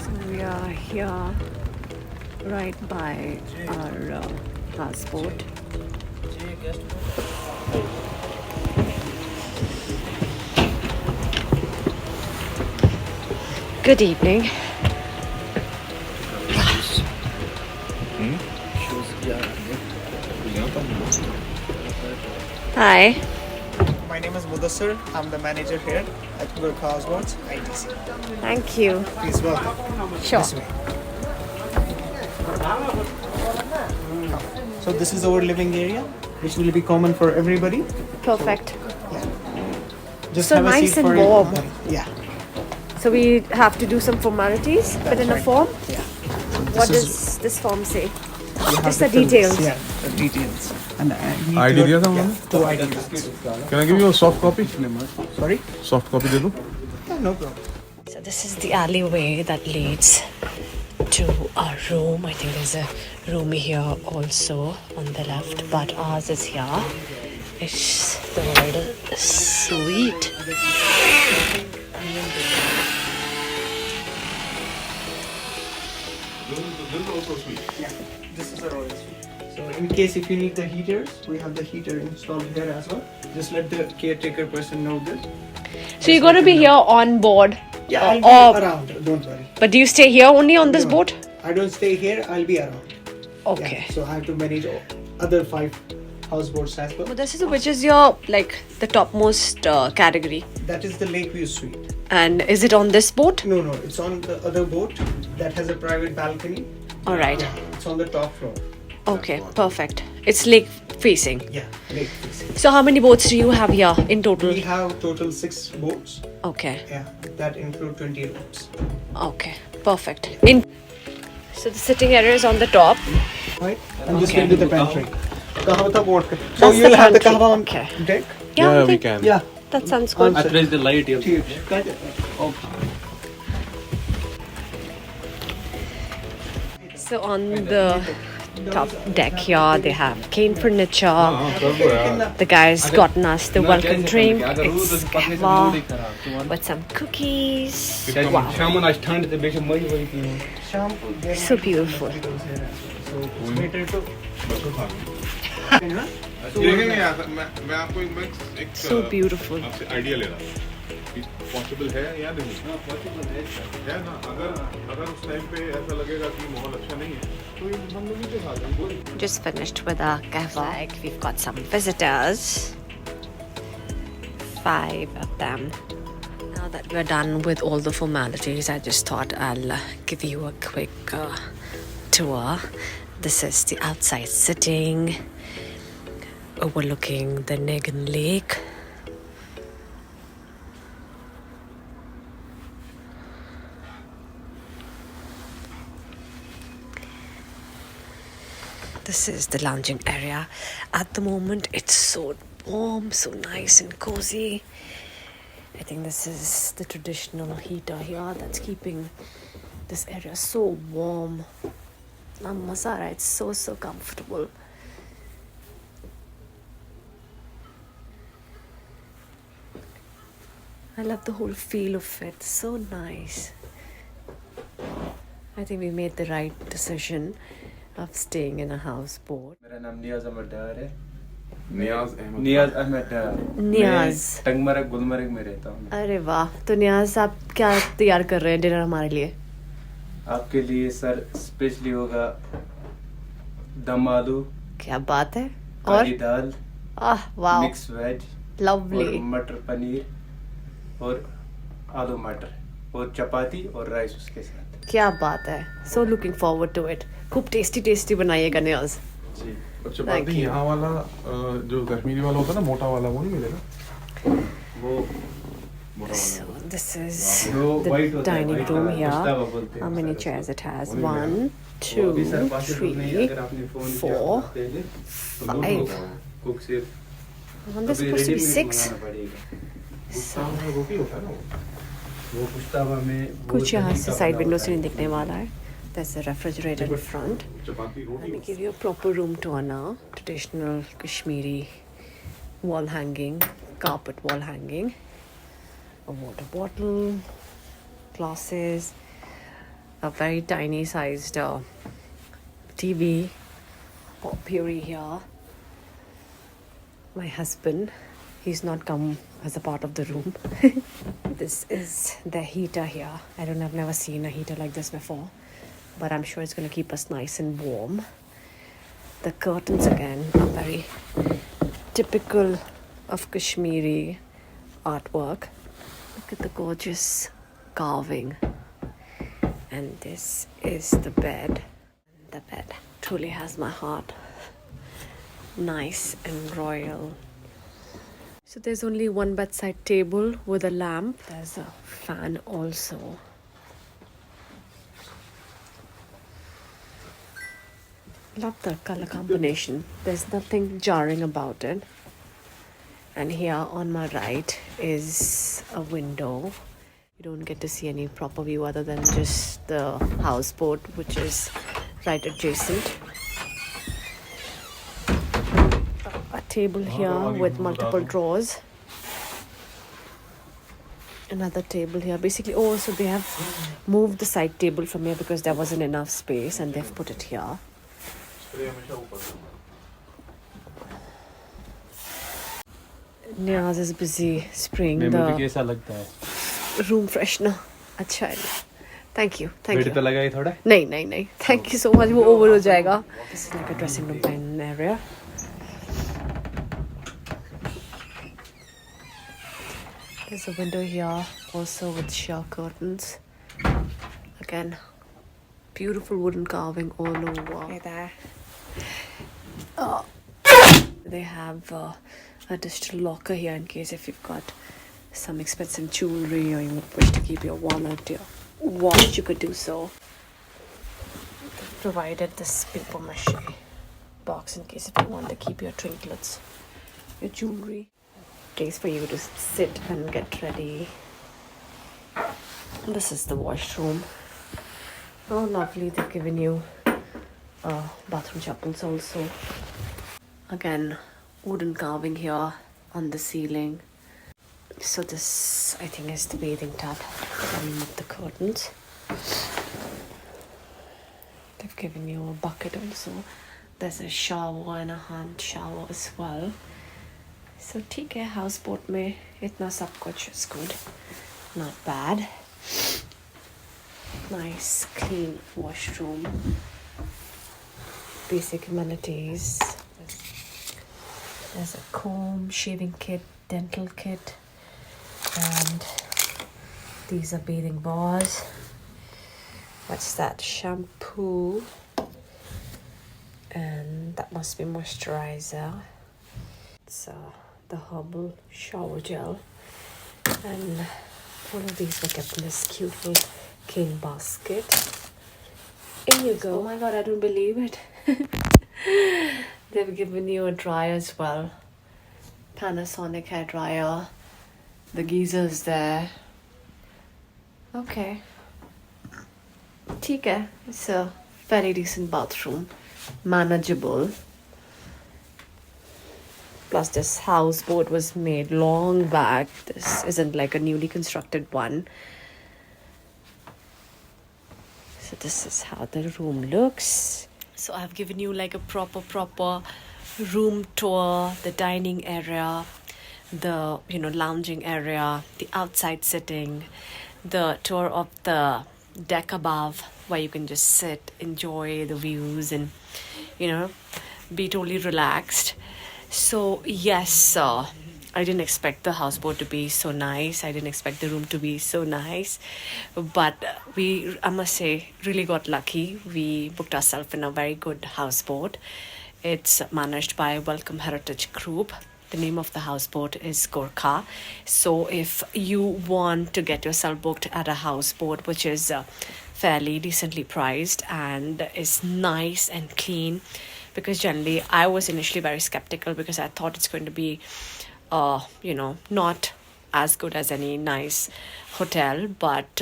We are here right by our houseboat. Good evening. Hi. My name is Mudassir. I'm the manager here at Tour-Gurkha ITC. Thank you. Please welcome. Sure. This way. So this is our living area, which will be common for everybody. Perfect. Just So have a nice seat and for warm. Yeah. So we have to do some formalities, fill in a right. form. Yeah. What does this form say? You have Just to the fill this. details. Yeah, the details. And ID दिया था उन्होंने? two ID cards. Can I give you a soft copy? Sorry? Soft copy दे दूँ? No problem. So this is the alleyway that leads to our room. I think there's a room here also on the left, but ours is here. It's the little suite. Yeah, this is a royal suite. So in case if you need the heaters, we have the heater installed here as well. Just let the caretaker person know this. So you're going to be here on board? Yeah, I'll be around. Don't worry. But do you stay here only on this No, boat? I don't stay here. I'll be around. Okay. Yeah, so I have to manage other 5 houseboats as well. But this is which is your like the topmost category, That is the lake view suite. and is it on this boat? No, it's on the other boat that has a private balcony. All right. Yeah, it's on the top floor. Okay. Perfect. It's lake facing. Yeah, lake facing. So how many boats do you have here in total? We have total 6 boats. Okay. Yeah, that include 20 rooms. Okay. Perfect. So the sitting area is on the top. Right? And this will be the pantry. Kahwa tha boat ka. So That's you'll the have the pantry. kahwa on Okay. deck. Yeah, we think can. Yeah. That sounds good. I press the light here. So on the top deck here, they have cane furniture. The guy's gotten us the welcome drink. It's kahwa with some cookies. Wow. So beautiful. मैं आपको एक So beautiful. आपसे idea ले रहा हूँ possible है या नहीं है ना अगर उस टाइम पे ऐसा लगेगा कि माहौल अच्छा नहीं है तो हम लोग नीचे खा जाएंगे Just finished with our kahwa. We've got some visitors. 5 of them. Now that we're done with all the formalities, I just thought I'll give you a quick tour. This is the outside sitting overlooking the Negin Lake. This is the lounging area. At the moment, it's so warm, so nice and cozy. I think this is the traditional heater here that's keeping this area so warm. Masara, it's so comfortable. I love the whole feel of it. So nice. I think we made the right decision of staying in a houseboat. मेरा नाम नियाज अहमद डार है। नियाज अहमद डार। नियाज। मैं टंगमरग गुलमर्ग में रहता हूँ। अरे वाह, तो नियाज आप क्या तैयार कर रहे हैं डिनर हमारे लिए? आपके लिए सर स्पेशली होगा दम आलू। क्या बात है? काली दाल। वाह, मिक्स वेज। लवली। और मटर पनीर और आलू मटर और चपाती और राइस उसके साथ। क्या बात है? So looking forward to it. खूब टेस्टी बनाइएगा नियाज। जी। और चपाती यहाँ वाला जो कश्मीरी वाला होता है ना मोटा वाला वो नहीं मिलेगा वो So this is जो white the होता है, dining white room वाला, here. गुश्तावा बोलते हैं How many sir chairs it has? उसको। 1, वो 2, अभी सर possible नहीं है, 3, अगर आपने फोन किया 4, तो पहले, तो वो 5. होगा, कुक सिर्फ And this is अभी supposed to be ready-made 6. मंगाना पड़ेगा। रोटी होता है ना वो गुश्तावा में कुछ बहुत यहाँ से तरीका साइड बना विंडो होता से है। नहीं दिखने वाला है. There's a refrigerator in front. Chapati Let me roti give you a proper room tour now. Traditional Kashmiri wall hanging, carpet wall hanging, a water bottle, glasses, a very tiny sized TV potpourri here. My husband, he's not come as a part of the room. This is the heater here. I've never seen a heater like this before, but I'm sure it's going to keep us nice and warm. The curtains again are very typical of Kashmiri artwork. Look at the gorgeous carving. And this is the bed. The bed truly has my heart. Nice and royal. So there's only one bedside table with a lamp. There's a fan also. Love the color combination. There's nothing jarring about it. And here on my right is a window. You don't get to see any proper view other than just the houseboat, which is right adjacent. A table here with multiple drawers. Another table here. Basically, so they have moved the side table from here because there wasn't enough space and they've put it here. Niyaz is busy spraying the room freshener. अच्छा है. Thank you. Thank you. लगाई थोड़ा? नहीं. Thank you so much. वो over हो जाएगा. This is like a dressing room kind of area. There's a window here also with sheer curtains. Again, beautiful wooden carving all over. Hey there. They have a digital locker here in case if you've got some expensive jewelry or you wish to keep your wallet, your watch, you could do so. They've provided this paper mache box in case if you want to keep your trinkets, your jewelry. Place for you to sit and get ready. This is the washroom. Oh, lovely. They've given you bathroom chapels also. Again, wooden carving here on the ceiling. So this, I think, is the bathing tub. Let me move the curtains. They've given you a bucket also. There's a shower and a hand shower as well. So ठीक है, houseboat में इतना सब कुछ is good. Not bad. Nice, clean washroom. Basic amenities. There's a comb, shaving kit, dental kit, and these are bathing bars. What's that? Shampoo, and that must be moisturizer. It's the herbal shower gel, and all of these were kept in this cute little cane basket. In you go. Oh my god, I don't believe it. They've given you a dryer as well. Panasonic hair dryer. The geezer's there. Okay. ठीक है. It's a very decent bathroom. Manageable. Plus this houseboat was made long back. This isn't like a newly constructed one. So this is how the room looks. So I've given you like a proper room tour, the dining area, the lounging area, the outside sitting, the tour of the deck above where you can just sit, enjoy the views and be totally relaxed. So yes, I didn't expect the houseboat to be so nice. I didn't expect the room to be so nice. But I must say, really got lucky. We booked ourselves in a very good houseboat. It's managed by Welcome Heritage Group. The name of the houseboat is Gurkha. So if you want to get yourself booked at a houseboat, which is fairly decently priced and is nice and clean, because generally I was initially very skeptical because I thought it's going to be not as good as any nice hotel, but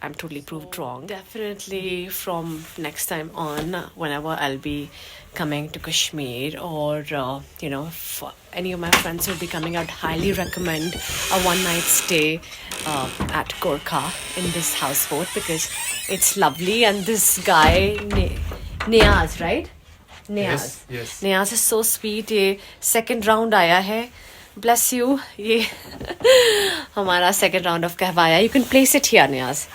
I'm totally proved wrong. Definitely from next time on, whenever I'll be coming to Kashmir, or if any of my friends will be coming, I'd highly recommend a one-night stay at Gurkha in this houseboat, because it's lovely. And this guy Niaz, right? Niaz. Yes. Niaz is so sweet. ये second round आया है. Bless you. ये हमारा second round of कहवाया. You can place it here, Niaz.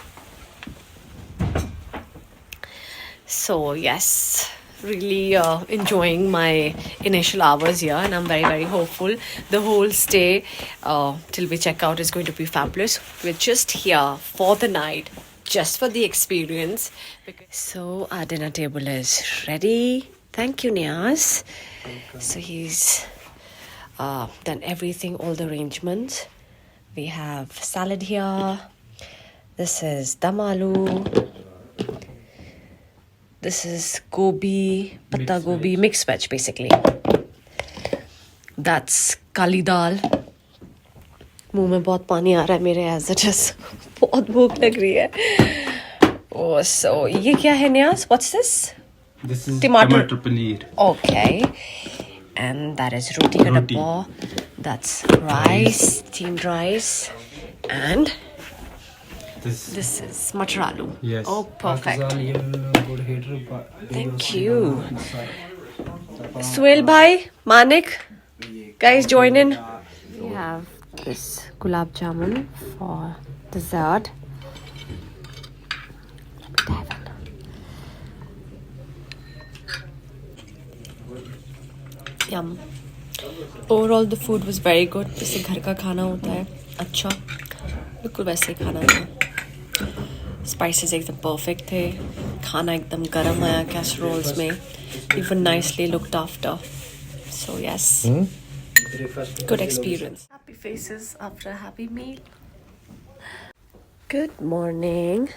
So yes, really enjoying my initial hours here, and I'm very, very hopeful the whole stay till we check out is going to be fabulous. We're just here for the night, just for the experience. So our dinner table is ready. Thank you, Niaz. So he's done everything, all the arrangements. We have salad here. This is dum aloo. This is gobi, patta gobi, mixed veg basically. That's kali dal. मुंह में बहुत पानी आ रहा है मेरे as it is. बहुत भूख लग रही है. Oh, so ये क्या है Niaz? What's this? This is Tomato paneer. Okay. And that is roti ka dabba. That's rice, steamed rice. And this is matar aloo. Yes. Oh, perfect. Thank you. Suel bhai, Manik, guys join in. We have this gulab jamun for dessert. Let me dive in. Yum. Overall the food was very good. जैसे घर का खाना होता है अच्छा, बिल्कुल वैसे ही खाना था. Spices एकदम perfect थे. खाना एकदम गरम आया casseroles में. Even nicely looked after. So yes, good experience. Happy faces after a happy meal. Good morning.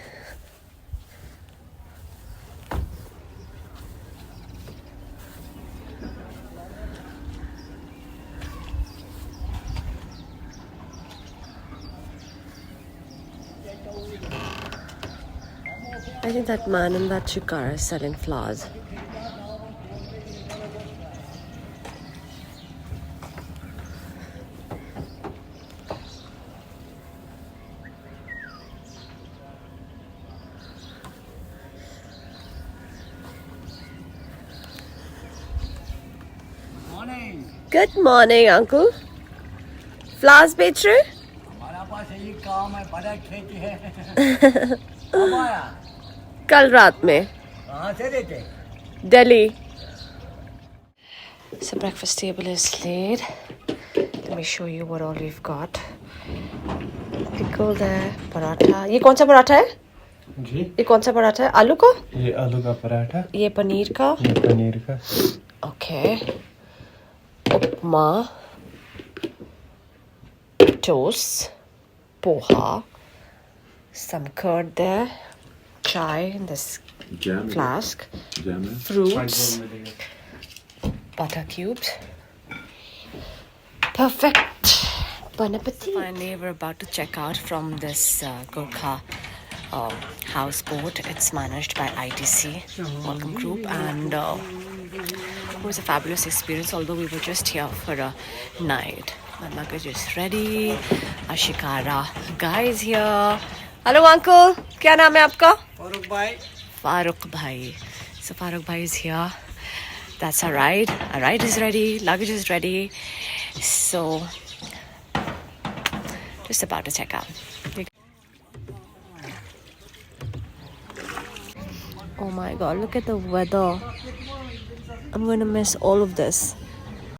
I think that man in that shikara is selling flowers. Morning. Good morning, uncle. Flowers बेच रहे? हमारा पास यही काम है, बड़ा खेती है. कब आया? कल रात में. कहाँ से देते? Delhi. So breakfast table is laid. Let me show you what all we've got. Pickle there, paratha. ये कौन सा पराठा है? जी. ये कौन सा पराठा है? आलू का? ये आलू का पराठा. ये पनीर का? ये पनीर का. Okay. Upma. Toast. Poha. Some curd there. Chai in this flask. Fruits. Butter cubes. Perfect. Bon appetit. Finally, we're about to check out from this Gurkha houseboat. It's managed by ITC Welcome Group, and it was a fabulous experience, although we were just here for a night. My luggage is ready. Ashikara guy is here. Hello uncle, क्या नाम है आपका? फारूक भाई. Farooq bhai. So Farooq bhai is here. That's our ride. Our ride is ready. Luggage is ready. So just about to check out. Oh my god, look at the weather. I'm gonna miss all of this.